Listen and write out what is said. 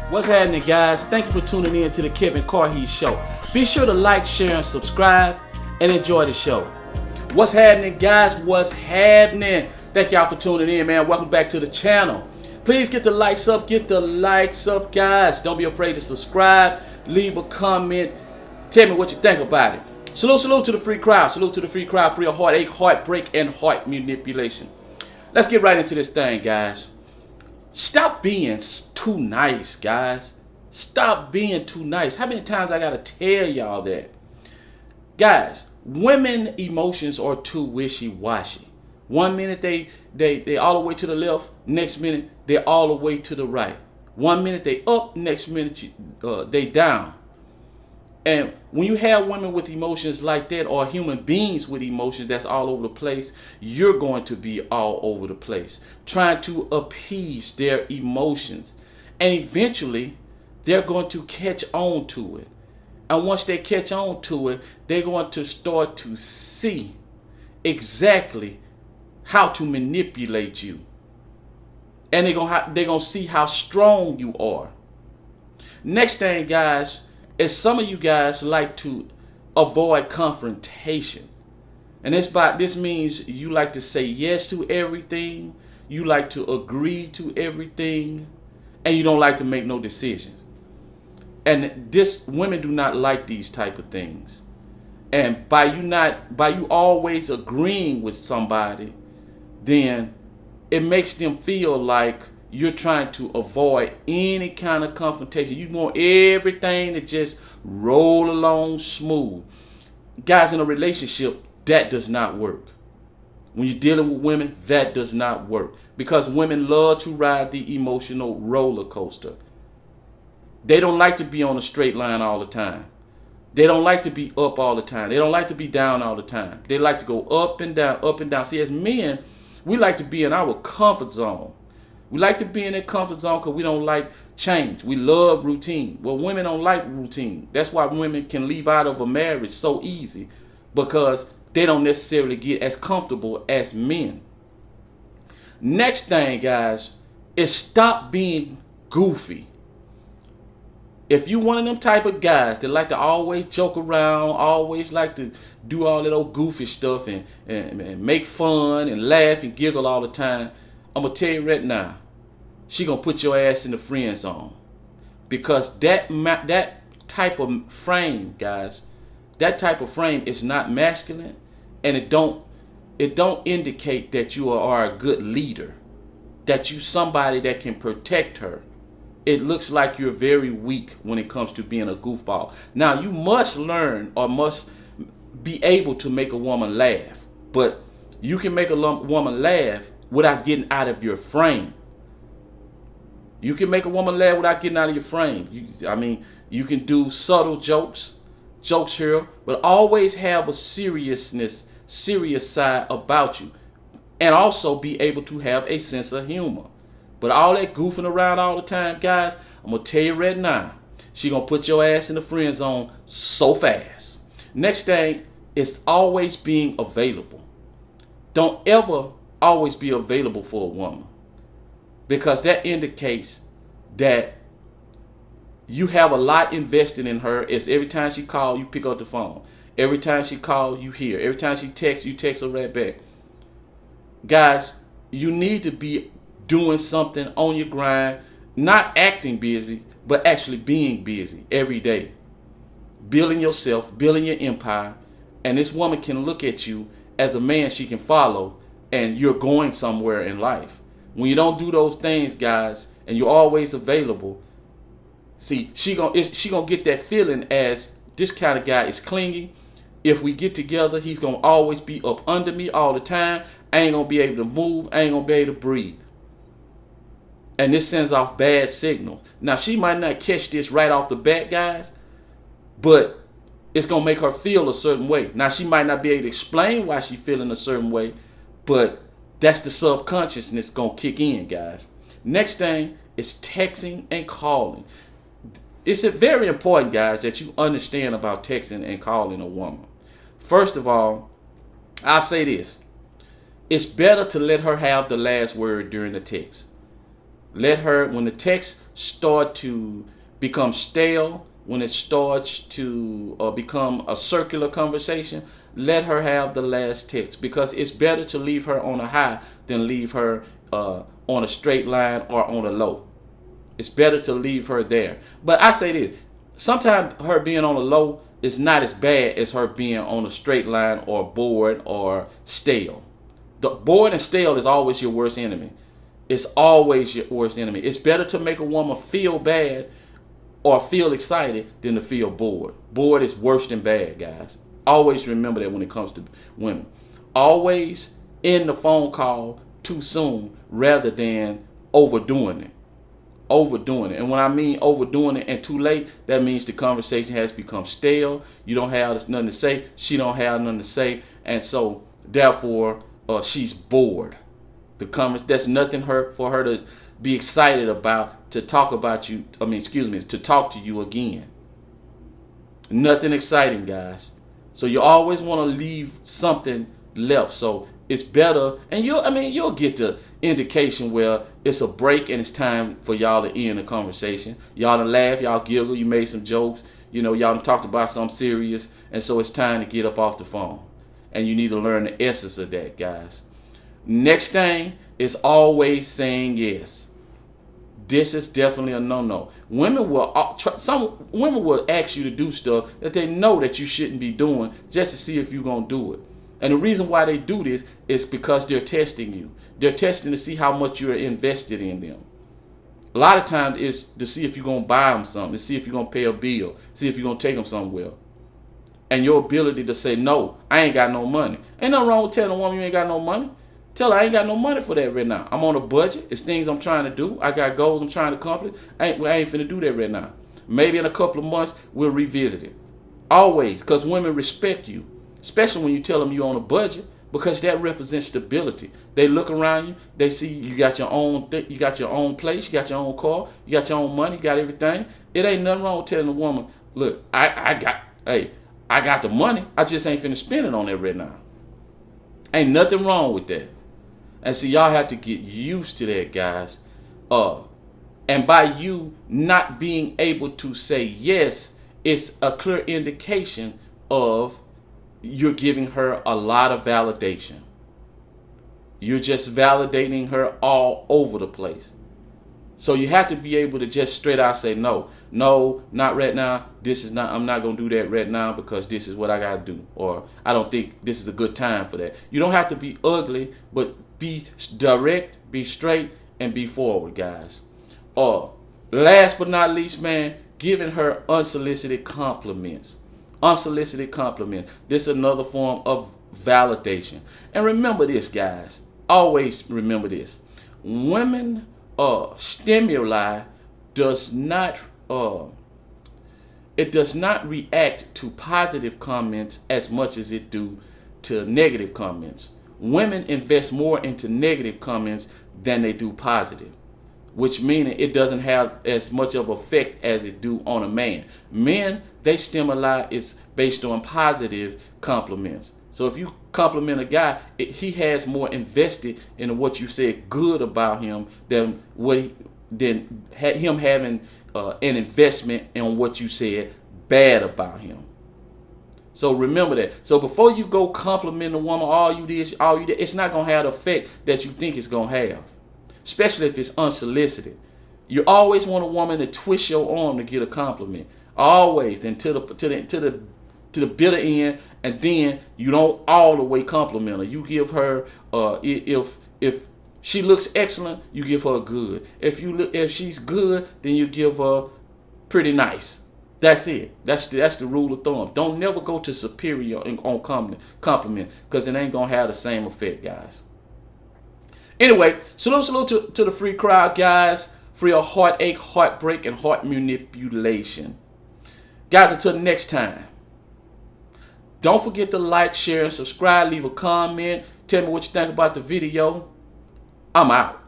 What's happening, guys? Thank you for tuning in to the Kevin Carhees Show. Be sure to like, share, and subscribe, and enjoy the show. What's happening, guys? What's happening? Thank y'all for tuning in, man. Welcome back to the channel. Please get the likes up. Get the likes up, guys. Don't be afraid to subscribe. Leave a comment. Tell me what you think about it. Salute to the free crowd. Salute to the free crowd. Free of heartache, heartbreak, and heart manipulation. Let's get right into this thing, guys. Stop being too nice, guys. Stop being too nice. How many times I gotta tell y'all that? Guys, women emotions are too wishy-washy. One minute they all the way to the left, next minute they all the way to the right. One minute they up, next minute they down. And when you have women with emotions like that, or human beings with emotions that's all over the place, you're going to be all over the place, trying to appease their emotions. And eventually, they're going to catch on to it. And once they catch on to it, they're going to start to see exactly how to manipulate you. And they're going to see how strong you are. Next thing, guys, is some of you guys like to avoid confrontation. And this means you like to say yes to everything. You like to agree to everything. And you don't like to make no decisions. And women do not like these type of things. And by you always agreeing with somebody, then it makes them feel like you're trying to avoid any kind of confrontation. You want everything to just roll along smooth. Guys, in a relationship, that does not work. When you're dealing with women, that does not work. Because women love to ride the emotional roller coaster. They don't like to be on a straight line all the time. They don't like to be up all the time. They don't like to be down all the time. They like to go up and down, up and down. See, as men, we like to be in our comfort zone. We like to be in that comfort zone because we don't like change. We love routine. Well, women don't like routine. That's why women can leave out of a marriage so easy, because they don't necessarily get as comfortable as men. Next thing, guys, is stop being goofy. If you one of them type of guys that like to always joke around, always like to do all that old goofy stuff and make fun and laugh and giggle all the time, I'm going to tell you right now, she going to put your ass in the friend zone. Because that type of frame, guys, that type of frame is not masculine, and it don't indicate that you are a good leader, that you somebody that can protect her. It looks like you're very weak when it comes to being a goofball. Now, you must learn or must be able to make a woman laugh, but you can make a woman laugh without getting out of your frame. You can make a woman laugh without getting out of your frame. You can do subtle jokes here, but always have a serious side about you, and also be able to have a sense of humor. But all that goofing around all the time, guys, I'm gonna tell you right now, she gonna put your ass in the friend zone so fast. Next thing is always being available. Don't ever always be available for a woman, because that indicates that you have a lot invested in her. It's every time she calls, you pick up the phone. Every time she calls, you hear. Every time she texts, you text her right back. Guys, you need to be doing something on your grind, not acting busy, but actually being busy every day, building yourself, building your empire. And this woman can look at you as a man she can follow, and you're going somewhere in life. When you don't do those things, guys, and you're always available, see, she gonna get that feeling as this kind of guy is clingy. If we get together, he's gonna always be up under me all the time. I ain't gonna be able to move. I ain't gonna be able to breathe. And this sends off bad signals. Now, she might not catch this right off the bat, guys, but it's gonna make her feel a certain way. Now, she might not be able to explain why she's feeling a certain way, but that's the subconsciousness gonna kick in, guys. Next thing is texting and calling. It's very important, guys, that you understand about texting and calling a woman. First of all, I'll say this. It's better to let her have the last word during the text. Let her, when the text start to become stale, when it starts to become a circular conversation, let her have the last text, because it's better to leave her on a high than leave her on a straight line or on a low. It's better to leave her there. But I say this, sometimes her being on a low is not as bad as her being on a straight line or bored or stale. The bored and stale is always your worst enemy. It's always your worst enemy. It's better to make a woman feel bad or feel excited than to feel bored. Bored is worse than bad, guys. Always remember that when it comes to women. Always end the phone call too soon rather than overdoing it. Overdoing it. And when I mean overdoing it and too late, that means the conversation has become stale. You don't have nothing to say. She don't have nothing to say. And so, therefore, she's bored. That's nothing for her to be excited about, to talk about you. To talk to you again. Nothing exciting, guys. So you always want to leave something left. So it's better, and you'll get the indication where it's a break and it's time for y'all to end the conversation. Y'all done laugh, y'all giggle, you made some jokes, y'all done talked about something serious, and so it's time to get up off the phone. And you need to learn the essence of that, guys. Next thing is always saying yes. This is definitely a no-no. Some women will ask you to do stuff that they know that you shouldn't be doing just to see if you're going to do it. And the reason why they do this is because they're testing you. They're testing to see how much you're invested in them. A lot of times it's to see if you're going to buy them something, to see if you're going to pay a bill, see if you're going to take them somewhere. And your ability to say, no, I ain't got no money. Ain't nothing wrong with telling a woman you ain't got no money. Tell her I ain't got no money for that right now. I'm on a budget. It's things I'm trying to do. I got goals I'm trying to accomplish. I ain't finna do that right now. Maybe in a couple of months, we'll revisit it. Always, because women respect you, especially when you tell them you're on a budget, because that represents stability. They look around you, they see you got your own you got your own place, you got your own car, you got your own money, you got everything. It ain't nothing wrong with telling a woman, look, I got the money, I just ain't finna spend it on that right now. Ain't nothing wrong with that. And see, y'all have to get used to that, guys. And by you not being able to say yes, it's a clear indication of you're giving her a lot of validation. You're just validating her all over the place. So you have to be able to just straight out say, no, not right now. I'm not going to do that right now because this is what I got to do. Or I don't think this is a good time for that. You don't have to be ugly, but be direct, be straight, and be forward, guys. Last but not least, man, giving her unsolicited compliments. Unsolicited compliments. This is another form of validation. And remember this, guys. Always remember this. Women stimuli does not react to positive comments as much as it do to negative comments. Women invest more into negative comments than they do positive, which means it doesn't have as much of effect as it do on a man. Men, they stimuli is based on positive compliments. So if you compliment a guy, he has more invested in what you said good about him than him having an investment in what you said bad about him. So remember that. So before you go compliment a woman, all you did, it's not gonna have the effect that you think it's gonna have, especially if it's unsolicited. You always want a woman to twist your arm to get a compliment, always, and to the bitter end, and then you don't all the way compliment her. You give her if she looks excellent, you give her good. If she's good, then you give her pretty nice. That's it. That's the rule of thumb. Don't never go to superior on compliment, because it ain't gonna have the same effect, guys. Anyway, salute to the free crowd, guys. Free of heartache, heartbreak, and heart manipulation. Guys, until next time. Don't forget to like, share, and subscribe. Leave a comment. Tell me what you think about the video. I'm out.